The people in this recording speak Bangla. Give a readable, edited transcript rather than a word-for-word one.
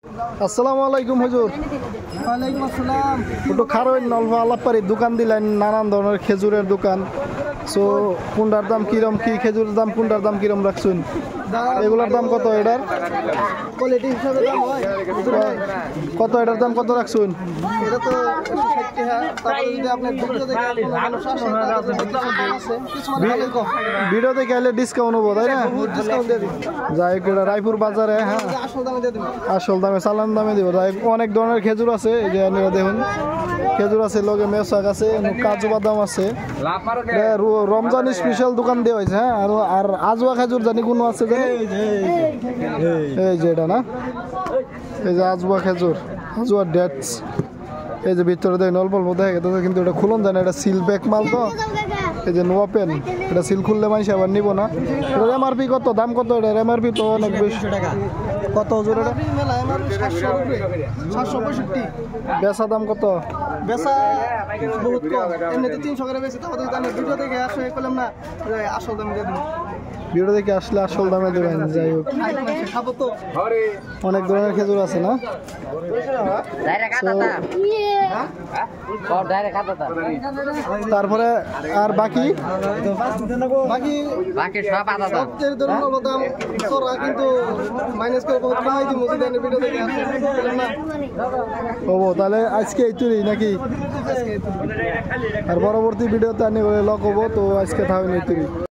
আসসালামু আলাইকুম হুজুর। ওয়ালাইকুম আসসালাম। একটু খারোই নলভা আলাপারি দোকান দিলেন, নানান ধরনের খেজুরের দোকান। সো কোনটার দাম কিরম, কি খেজুরের দাম কোনটার দাম কিরম রাখছুন? এগুলোর দাম কত? এটার কোয়ালিটি হিসাবে দাম হয় কত? এটার দাম কত রাখছুন? এটা তো 160 টাকা। তারপরে যদি আপনি ভিডিও দেখে কোনো মানুষ আসে তাহলে কিছু মানে কম ভিডিও দেখে আইলে ডিসকাউন্ট হবো, তাই না? ডিসকাউন্ট দিয়ে দিন। যাই হোক, এটা রায়পুর বাজারে, হ্যাঁ আসল দামে দিয়ে দিন। আসল দামে চালান দামে দিব। যাই হোক, অনেক ধরনের খেজুর আছে। এই যে আপনারা দেখুন, খেজুর আছে, লগে মেসাক আছে, কাজু বাদাম আছে। রমজান স্পেশাল দোকান দেওয়া হয়েছে। হ্যাঁ, আর আজওয়া খেজুর জানি কোনো আছে জানি? এই যে এটা না, এই যে আজওয়া খেজুর, আজওয়া ডেটস। এই যে ভিতরে দেখেন অল্প অল্প দেখা গেছে, কিন্তু এটা খুলন যায় না, এটা সিল ব্যাক মাল তো। এই যে নোয়া পেন, এটা সিল খুললে মানুষ আবার নিব না। এটার এমআরপি কত? দাম কত এটার? এমআরপি তো অনেক বেশি। কত হুজুর এটা? মেলা আমার 765। বেচা দাম কত? বেচা বহুত কম, এমনিতে 300 করে বেশি। তাহলে আমি ভিডিও দেখে আসে কইলাম না যে আসল দামে দিয়ে দিন। ভিডিও দেখে আসলে আসল দামে দেবেন। যাই হোক, খাবো তো। অনেক ধরনের খেজুর আছে না? তারপরে আর বাকি সব আলাদা দাম। তোরা কিন্তু মাইনাস করে বহুত কমাই দিই মসজিদে ভিডিও দেখে আসে না। ও তাহলে আজকে এই তুই নাকি? আর পরবর্তী ভিডিওতে আনি লক হবো, তো আজকে থাকবেন এই তুই।